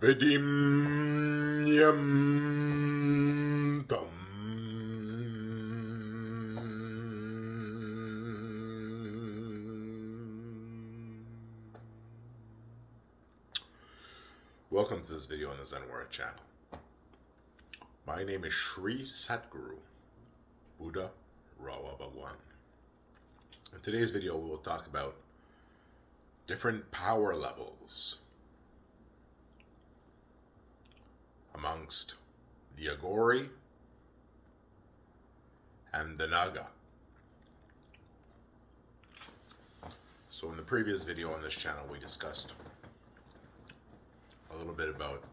Vidim yam tam. Welcome to this video on the Zen Warrior channel. My name is Sri Satguru Buddha Rawa Bhagwan. In today's video we will talk about different power levels amongst the Aghoris and the Naga. So in the previous video on this channel we discussed a little bit about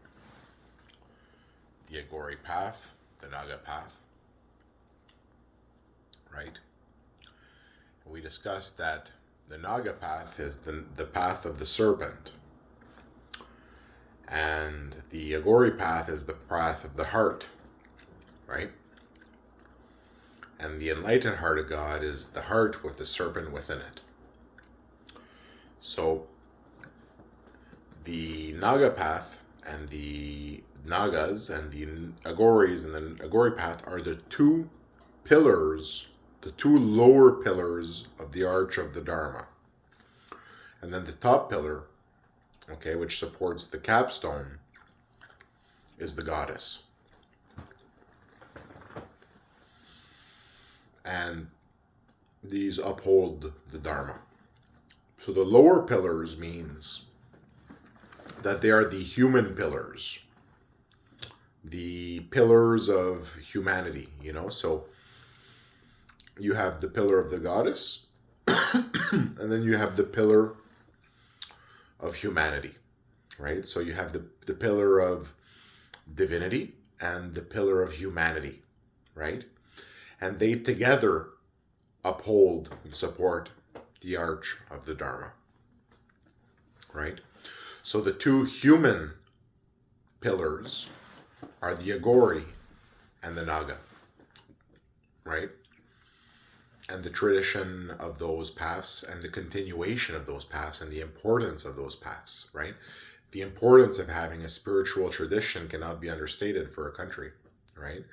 the Aghoris path, the Naga path, right? We discussed that the Naga path is the path of the serpent, and the Aghoris path is the path of the heart, right? And the enlightened heart of God is the heart with the serpent within it. So the Naga path and the Nagas and the Aghoris and the Aghoris path are the two pillars, the two lower pillars of the arch of the Dharma. And then the top pillar, okay, which supports the capstone, is the goddess. And these uphold the Dharma. So the lower pillars means that they are the human pillars, the pillars of humanity, so you have the pillar of the goddess, and then you have the pillar of humanity, right? So you have the pillar of divinity and the pillar of humanity, right? And they together uphold and support the arch of the Dharma, right? So the two human pillars are the Aghoris and the Naga, right? And the tradition of those paths and the continuation of those paths and the importance of those paths, right? The importance of having a spiritual tradition cannot be understated for a country, right?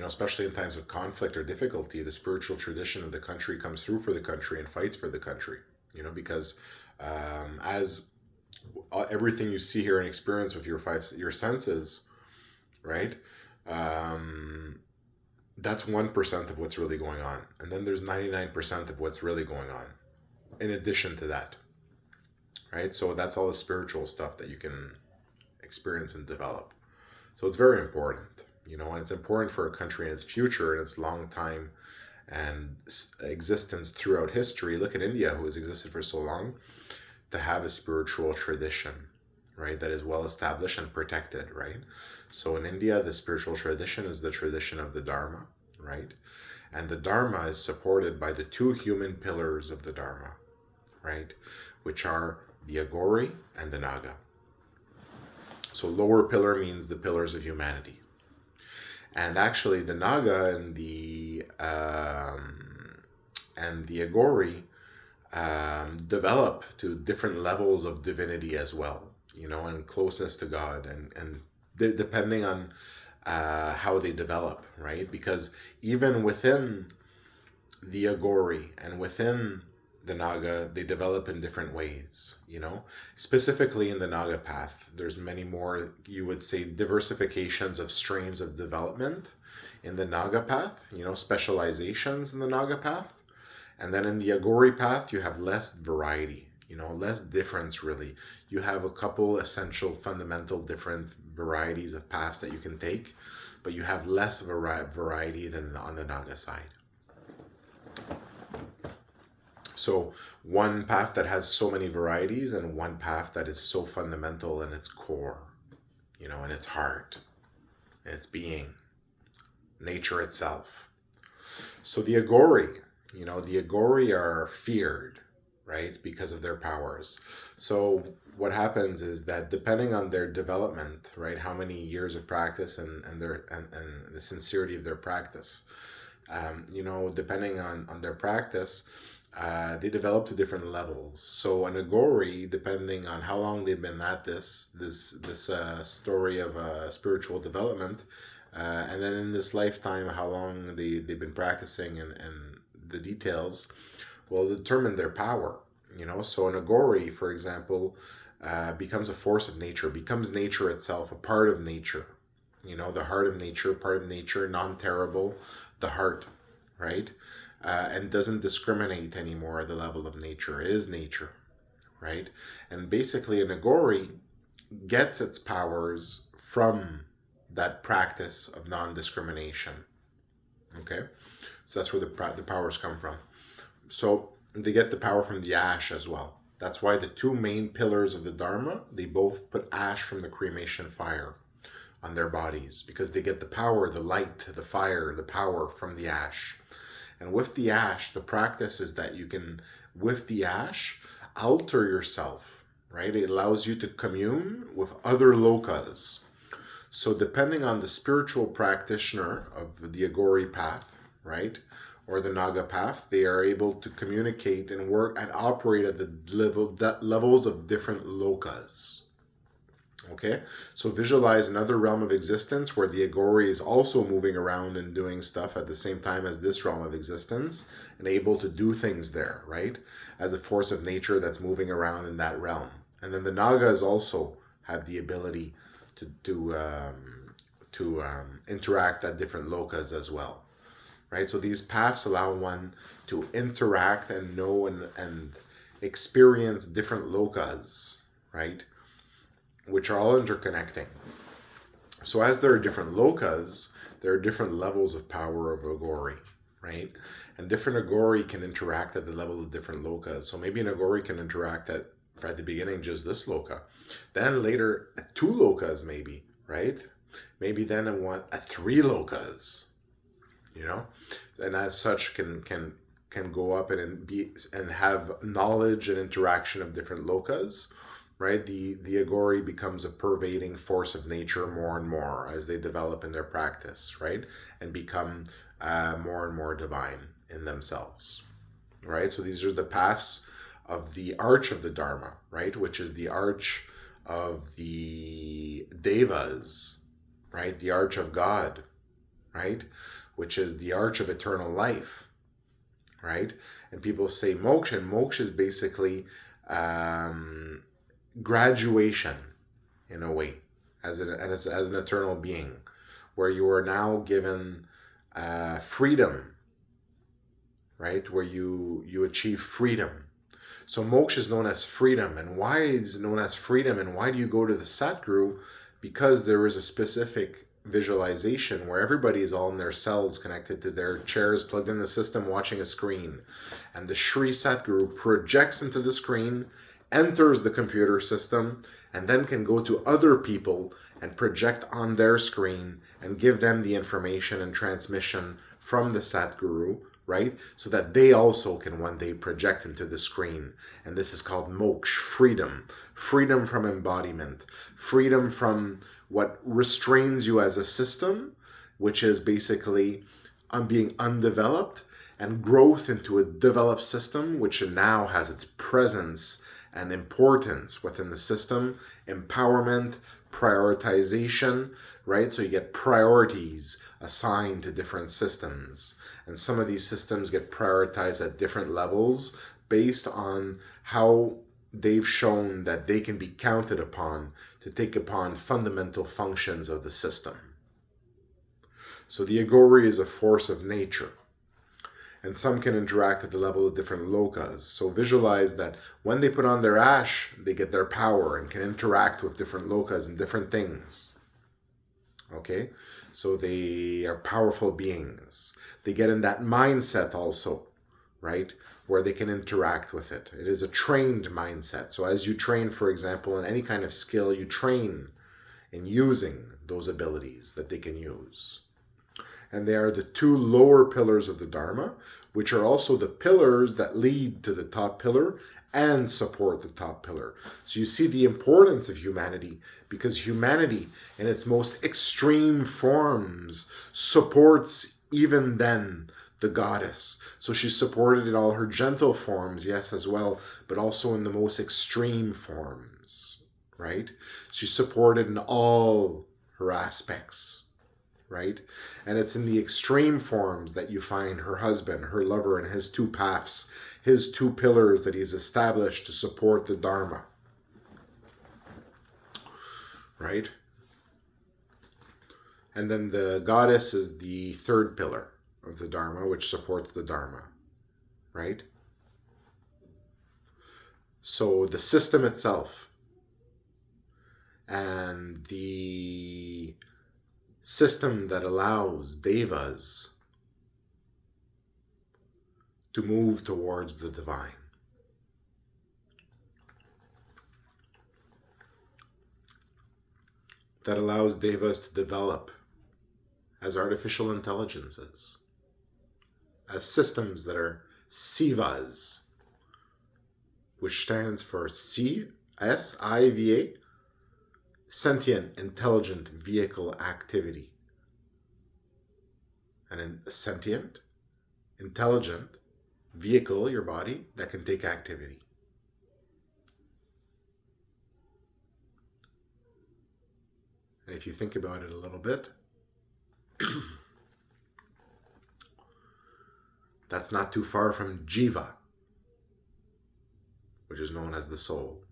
Especially in times of conflict or difficulty, the spiritual tradition of the country comes through for the country and fights for the country, because as everything you see, hear, and experience with your senses, right? That's 1% of what's really going on. And then there's 99% of what's really going on in addition to that, right? So that's all the spiritual stuff that you can experience and develop. So it's very important, and it's important for a country in its future and its long time and existence throughout history. Look at India, who has existed for so long, to have a spiritual tradition, right, that is well established and protected, right? So in India, the spiritual tradition is the tradition of the Dharma, right? And the Dharma is supported by the two human pillars of the Dharma, right, which are the Aghoris and the Naga. So lower pillar means the pillars of humanity. And actually the Naga and the Aghoris develop to different levels of divinity as well, and closeness to God, and depending on how they develop, right? Because even within the Aghoris and within the Naga, they develop in different ways, Specifically in the Naga path, there's many more, you would say, diversifications of streams of development in the Naga path, specializations in the Naga path. And then in the Aghoris path, you have less variety, less difference really. You have a couple essential, fundamental, different varieties of paths that you can take, but you have less variety than on the Naga side. So one path that has so many varieties and one path that is so fundamental in its core, in its heart, in its being, nature itself. So the Aghoris, the Aghoris are feared, right, because of their powers. So what happens is that depending on their development, right, how many years of practice and the sincerity of their practice, depending on their practice, they develop to different levels. So an Aghoris, depending on how long they've been at this story of spiritual development, and then in this lifetime, how long they've been practicing and the details will determine their power. So an Aghoris, for example, becomes a force of nature, becomes nature itself, a part of nature. The heart of nature, part of nature, non-terrible, the heart, right? And doesn't discriminate anymore at the level of nature, is nature, right? And basically an Aghoris gets its powers from that practice of non-discrimination, okay? So that's where the powers come from. So they get the power from the ash as well. That's why the two main pillars of the Dharma, they both put ash from the cremation fire on their bodies, because they get the power, the light, the fire, the power from the ash. And with the ash, the practice is that you can, with the ash, alter yourself, right? It allows you to commune with other lokas. So depending on the spiritual practitioner of the Aghoris path, right, or the Naga path, they are able to communicate and work and operate at the levels of different lokas. Okay, so visualize another realm of existence where the Aghoris is also moving around and doing stuff at the same time as this realm of existence, and able to do things there, right? As a force of nature that's moving around in that realm. And then the Nagas also have the ability to interact at different lokas as well, right? So these paths allow one to interact and know and experience different lokas, right? Which are all interconnecting. So as there are different lokas, there are different levels of power of Aghoris, right? And different Aghoris can interact at the level of different lokas. So maybe an Aghoris can interact at the beginning just this loka. Then later at 2 lokas maybe, right? Maybe then at 3 lokas, And as such can go up and have knowledge and interaction of different lokas. Right, the Aghoris becomes a pervading force of nature more and more as they develop in their practice, right, and become more and more divine in themselves, right? So these are the paths of the arch of the Dharma, right, which is the arch of the Devas, right, the arch of God, right, which is the arch of eternal life, right? And people say moksha, and moksha is basically graduation in a way as an eternal being, where you are now given freedom, right, where you achieve freedom. So moksha is known as freedom. And why is it known as freedom, and why do you go to the Satguru? Because there is a specific visualization where everybody is all in their cells, connected to their chairs, plugged in the system, watching a screen, and the Sri Satguru projects into the screen, enters the computer system, and then can go to other people and project on their screen and give them the information and transmission from the Satguru, right? So that they also can one day project into the screen. And this is called moksha, freedom. Freedom from embodiment. Freedom from what restrains you as a system, which is basically being undeveloped, and growth into a developed system, which now has its presence and importance within the system, empowerment, prioritization, right? So you get priorities assigned to different systems. And some of these systems get prioritized at different levels based on how they've shown that they can be counted upon to take upon fundamental functions of the system. So the Aghoris is a force of nature. And some can interact at the level of different lokas. So visualize that when they put on their ash, they get their power and can interact with different lokas and different things. Okay? So they are powerful beings. They get in that mindset also, right? Where they can interact with it. It is a trained mindset. So as you train, for example, in any kind of skill, you train in using those abilities that they can use. And they are the 2 lower pillars of the Dharma, which are also the pillars that lead to the top pillar and support the top pillar. So you see the importance of humanity, because humanity in its most extreme forms supports even then the goddess. So she's supported in all her gentle forms, yes, as well, but also in the most extreme forms, right? She's supported in all her aspects, right? And it's in the extreme forms that you find her husband, her lover, and his two paths, his two pillars that he's established to support the Dharma, right? And then the goddess is the third pillar of the Dharma, which supports the Dharma, right? So the system itself and the system that allows devas to move towards the divine. That allows devas to develop as artificial intelligences, as systems that are sivas, which stands for S-I-V-A, sentient, intelligent vehicle activity. And a sentient, intelligent vehicle, your body, that can take activity. And if you think about it a little bit, that's not too far from Jiva, which is known as the soul.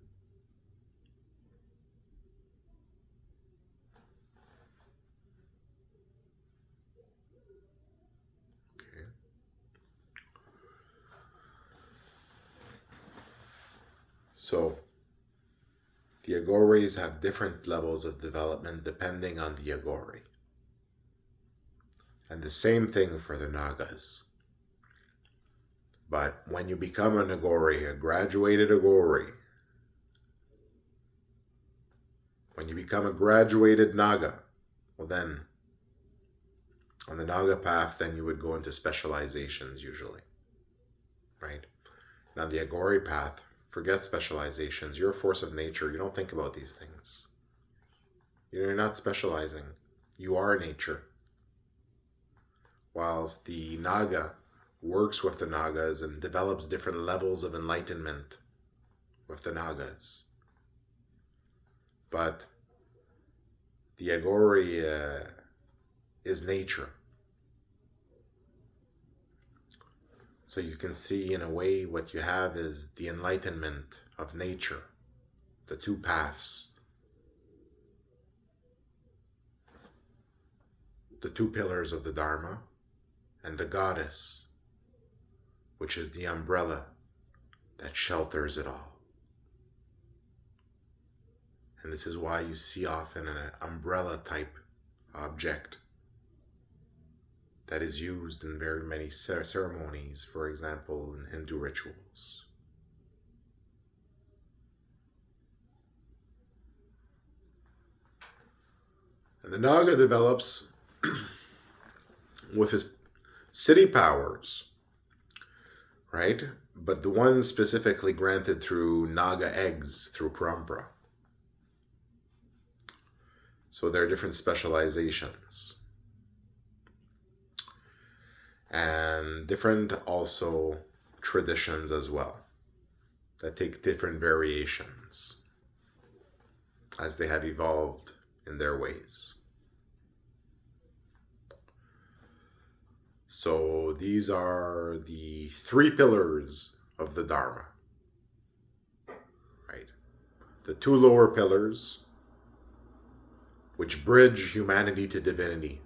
Okay. So, the Aghoris have different levels of development depending on the Aghori. And the same thing for the Nagas. But when you become an Aghori, a graduated Aghori, when you become a graduated Naga, well then, on the Naga path, then you would go into specializations usually, right? Now the Aghori path, forget specializations. You're a force of nature. You don't think about these things. You're not specializing. You are nature. Whilst the Naga works with the Nagas and develops different levels of enlightenment with the Nagas. But the Aghori is nature. So you can see in a way what you have is the enlightenment of nature, the two paths, the two pillars of the Dharma, and the goddess, which is the umbrella that shelters it all. And this is why you see often an umbrella type object that is used in very many ceremonies, for example, in Hindu rituals. And the Naga develops with his city powers, right? But the one specifically granted through Naga eggs, through parampara. So there are different specializations. And different also traditions as well, that take different variations as they have evolved in their ways. So these are the three pillars of the Dharma, right? The two lower pillars, which bridge humanity to divinity,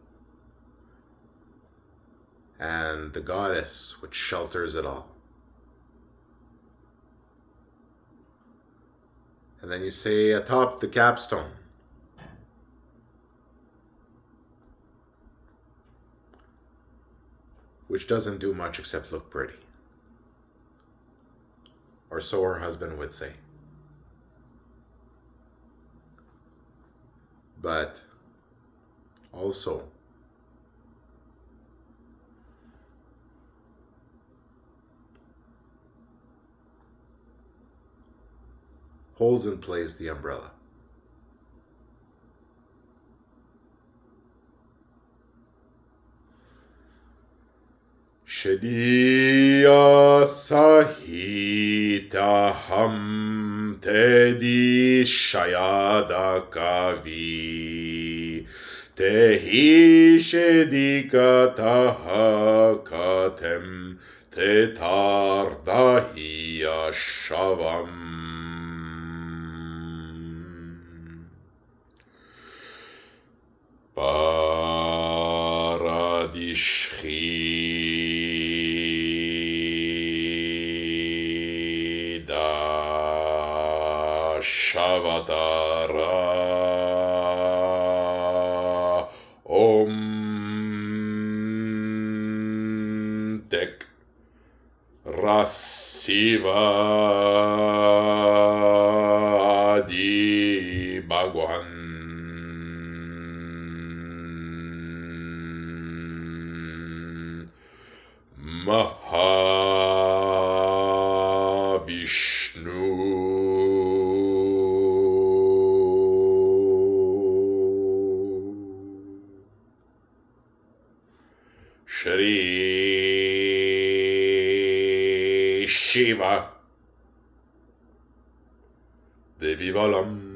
and the goddess, which shelters it all. And then you say atop the capstone, which doesn't do much except look pretty. Or so her husband would say. But also holds in place the umbrella. Shediya Sahitaham Tedi Shayada Kavi Tehi Shedika Tahakatem Tetardahiya Shavam Paradishri da Shavatara Om Tek Rasiva Adi Bhagwan Mahavishnu Shri Shiva Devi Balam